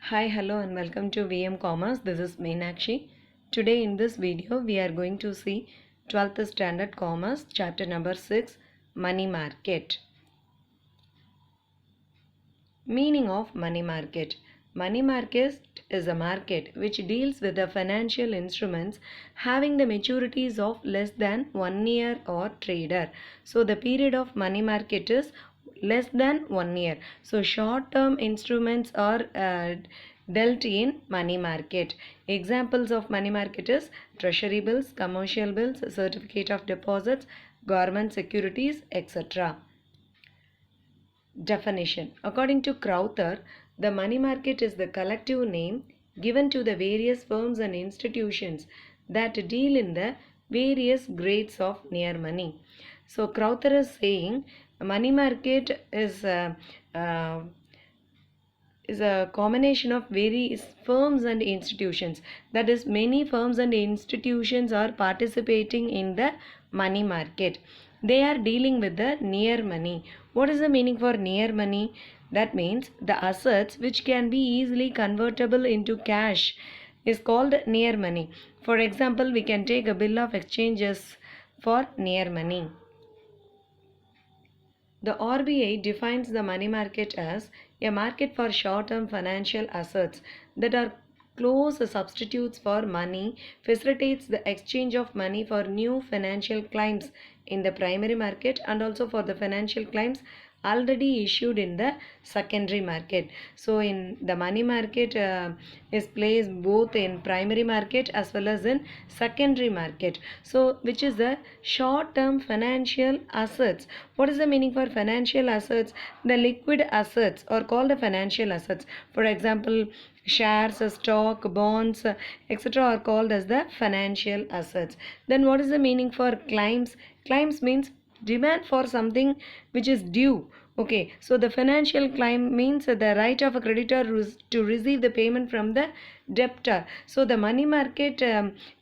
Hi, hello and welcome to VM Commerce. This is Meenakshi. Today in this video we are going to see 12th Standard Commerce chapter number 6 Money Market. Meaning of money market. Money market is a market which deals with the financial instruments having the maturities of less than 1 year or trader. So the period of money market is less than 1 year. So short term instruments are dealt in money market. Examples of money market is treasury bills, commercial bills, certificate of deposits, government securities, etc. Definition. According to Crowther, the money market is the collective name given to the various firms and institutions that deal in the various grades of near money. So Crowther is saying money market is a combination of various firms and institutions. That is, many firms and institutions are participating in the money market. They are dealing with the near money. What is the meaning for near money? That means the assets which can be easily convertible into cash is called near money. For example, we can take a bill of exchanges for near money. The RBI defines the money market as a market for short-term financial assets that are close substitutes for money, facilitates the exchange of money for new financial claims in the primary market and also for the financial claims already issued in the secondary market. So in the money market is placed both in primary market as well as in secondary market. So which is the short term financial assets. What is the meaning for financial assets? The liquid assets are called the financial assets. For example, shares, stock, bonds, etc. are called as the financial assets. Then what is the meaning for claims? Claims means demand for something which is due. Okay, so the financial claim means the right of a creditor to receive the payment from the debtor. So the money market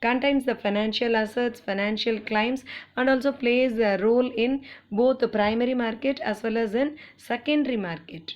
contains the financial assets, financial claims, and also plays a role in both the primary market as well as in secondary market.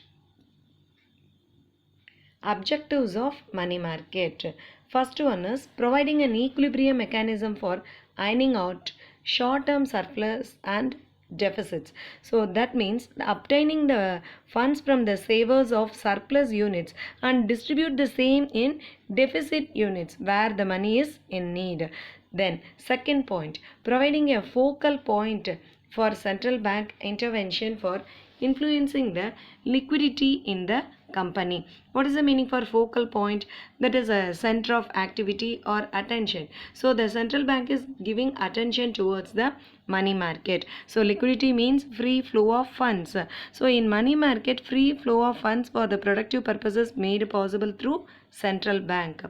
Objectives of money market. First one is providing an equilibrium mechanism for ironing out short-term surplus and deficits. So that means obtaining the funds from the savers of surplus units and distribute the same in deficit units where the money is in need. Then second point, providing a focal point for central bank intervention for influencing the liquidity in the company. What is the meaning for focal point? That is a center of activity or attention. So the central bank is giving attention towards the money market. So liquidity means free flow of funds. So in money market, free flow of funds for the productive purposes made possible through central bank.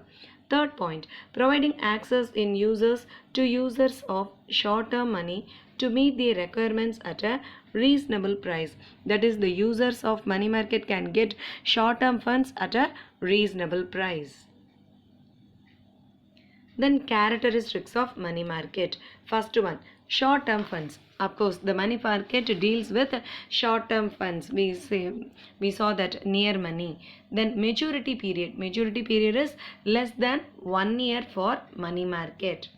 Third point, providing access in users to users of short-term money to meet their requirements at a reasonable price. That is, the users of money market can get short-term funds at a reasonable price. Then characteristics of money market. First one, short-term funds. Of course, the money market deals with short-term funds. We saw that near money. Then maturity period. Maturity period is less than 1 year for money market.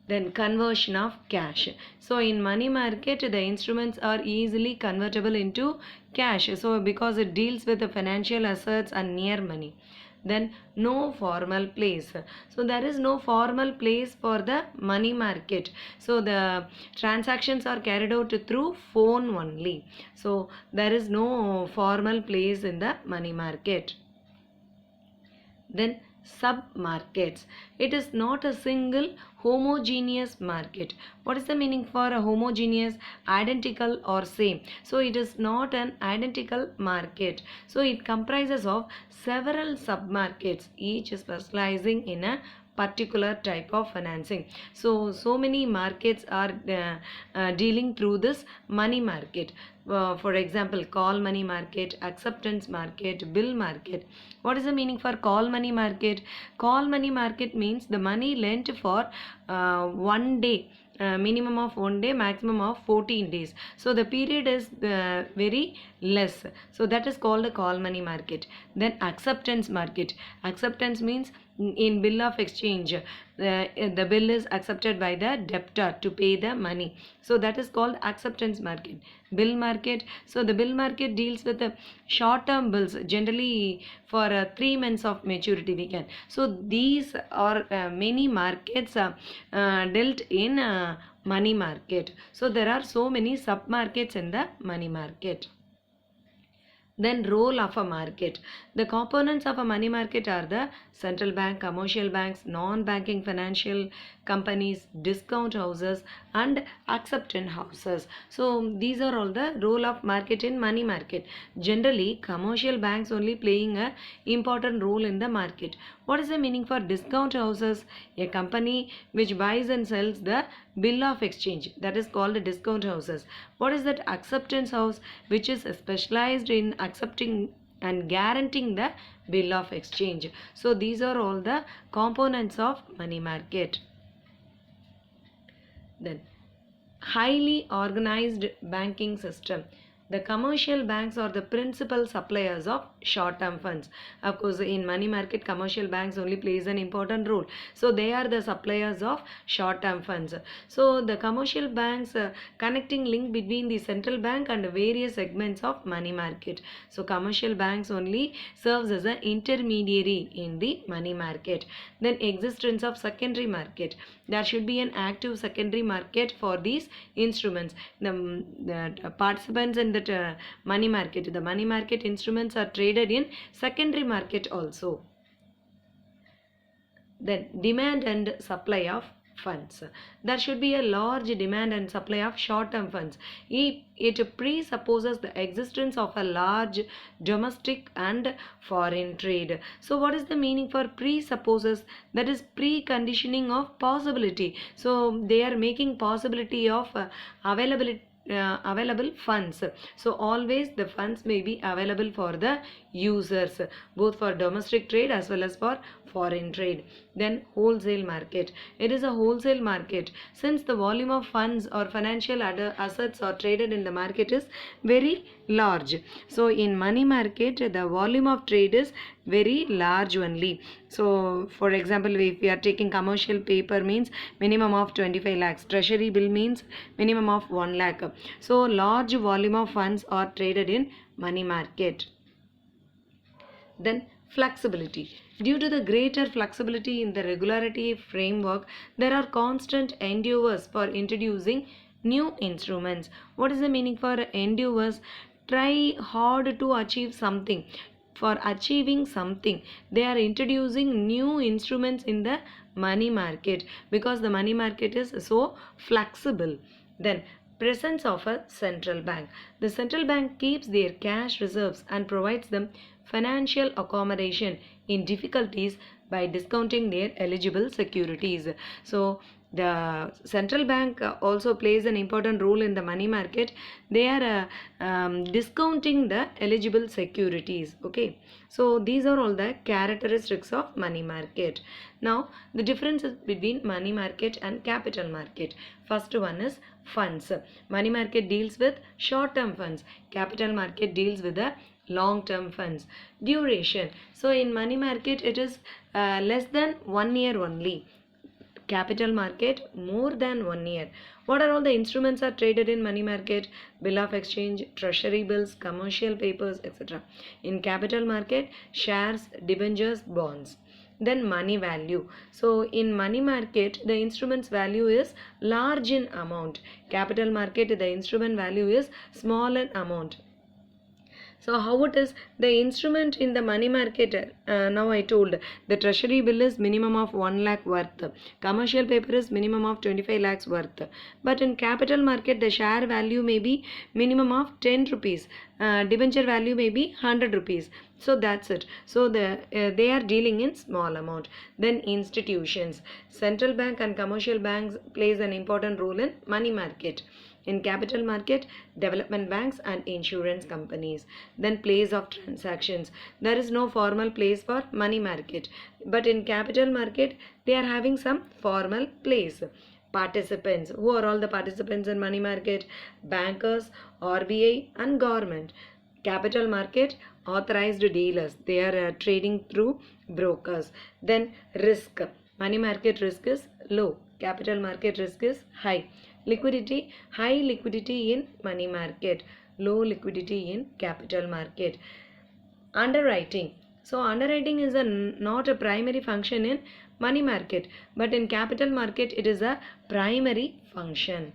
Then conversion of cash. So in money market, the instruments are easily convertible into cash. So because it deals with the financial assets and near money. Then no formal place. So there is no formal place for the money market. So the transactions are carried out through phone only. So there is no formal place in the money market. Then sub-markets. It is not a single homogeneous market. What is the meaning for a homogeneous? Identical or same. So it is not an identical market. So it comprises of several sub-markets, each specializing in a particular type of financing. So many markets are dealing through this money market. For example, call money market, acceptance market, bill market. What is the meaning for call money market? Call money market means the money lent for 1 day. Minimum of 1 day, maximum of 14 days. So the period is very less. So that is called a call money market. Then acceptance market. Acceptance means in bill of exchange, the bill is accepted by the debtor to pay the money. So that is called acceptance market. Bill market. So the bill market deals with the short term bills, generally for 3 months of maturity we can. So these are many markets dealt in money market. So there are so many sub markets in the money market. Then role of a market. The components of a money market are the central bank, commercial banks, non-banking financial companies, discount houses and acceptance houses. So these are all the role of market in money market. Generally commercial banks only playing a important role in the market. What is the meaning for discount houses? A company which buys and sells the bill of exchange, that is called discount houses. What is that acceptance house? Which is specialized in accepting and guaranteeing the bill of exchange. So these are all the components of money market. Then highly organized banking system. The commercial banks are the principal suppliers of short-term funds. Of course, in money market, commercial banks only plays an important role. So they are the suppliers of short-term funds. So the commercial banks connecting link between the central bank and various segments of money market. So commercial banks only serves as an intermediary in the money market. Then existence of secondary market. There should be an active secondary market for these instruments. The participants in that money market, the money market instruments are traded in secondary market also. Then demand and supply of funds. There should be a large demand and supply of short-term funds. It presupposes the existence of a large domestic and foreign trade. So what is the meaning for presupposes? That is preconditioning of possibility. So they are making possibility of available funds. So always the funds may be available for the users, both for domestic trade as well as for foreign trade. Then wholesale market. It is a wholesale market since the volume of funds or financial assets are traded in the market is very large. So in money market the volume of trade is very large only. So for example, if we are taking commercial paper means minimum of 25 lakhs, treasury bill means minimum of 1 lakh. So large volume of funds are traded in money market. Then flexibility. Due to the greater flexibility in the regularity framework, there are constant endeavors for introducing new instruments. What is the meaning for endeavors? Try hard to achieve something. For achieving something, they are introducing new instruments in the money market because the money market is so flexible. Then presence of a central bank. The central bank keeps their cash reserves and provides them financial accommodation in difficulties by discounting their eligible securities. So the central bank also plays an important role in the money market. They are discounting the eligible securities. Okay, so these are all the characteristics of money market. Now the differences between money market and capital market. First one is funds. Money market deals with short term funds. Capital market deals with the long term funds. Duration. So in money market it is less than 1 year only. Capital market more than 1 year. What are all the instruments are traded in money market? Bill of exchange, treasury bills, commercial papers, etc. In capital market, shares, debentures, bonds. Then money value. So in money market the instrument's value is large in amount. Capital market the instrument value is small in amount. So how it is the instrument in the money market? Now I told the treasury bill is minimum of 1 lakh worth. Commercial paper is minimum of 25 lakhs worth. But in capital market the share value may be minimum of 10 rupees. Debenture value may be 100 rupees. So that's it. So they are dealing in small amount. Then institutions. Central bank and commercial banks plays an important role in money market. In capital market, development banks and insurance companies. Then place of transactions. There is no formal place for money market. But in capital market, they are having some formal place. Participants. Who are all the participants in money market? Bankers, RBI and government. Capital market, authorized dealers. They are trading through brokers. Then risk. Money market risk is low. Capital market risk is high. Liquidity, high liquidity in money market, low liquidity in capital market. Underwriting. So underwriting is not a primary function in money market, but in capital market it is a primary function.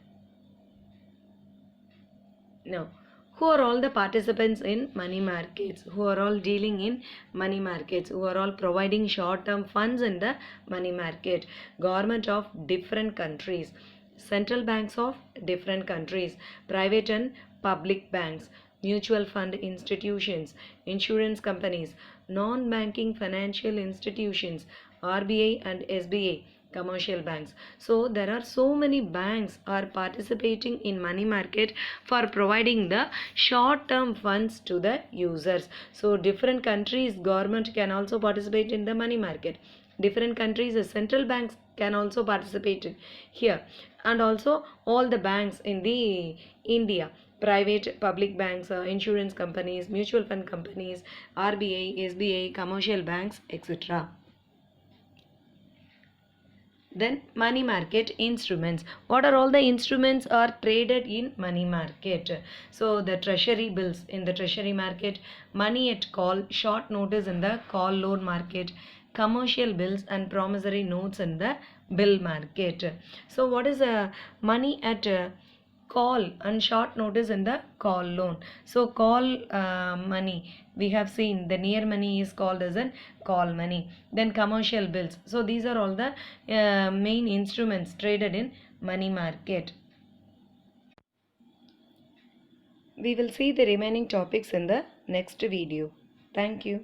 Now, who are all the participants in money markets? Who are all dealing in money markets? Who are all providing short-term funds in the money market? Government of different countries, central banks of different countries, private and public banks, mutual fund institutions, insurance companies, non-banking financial institutions, RBI and SBI, commercial banks. So there are so many banks are participating in money market for providing the short term funds to the users. So different countries government can also participate in the money market. Different countries central banks can also participate here, and also all the banks in the India, private public banks, insurance companies, mutual fund companies, RBI, SBI, commercial banks, etc. Then money market instruments. What are all the instruments are traded in money market? So the treasury bills in the treasury market, money at call, short notice in the call loan market, commercial bills and promissory notes in the bill market. So what is money at call and short notice in the call loan? So call money, we have seen the near money is called as an call money. Then commercial bills. So these are all the main instruments traded in money market. We will see the remaining topics in the next video. Thank you.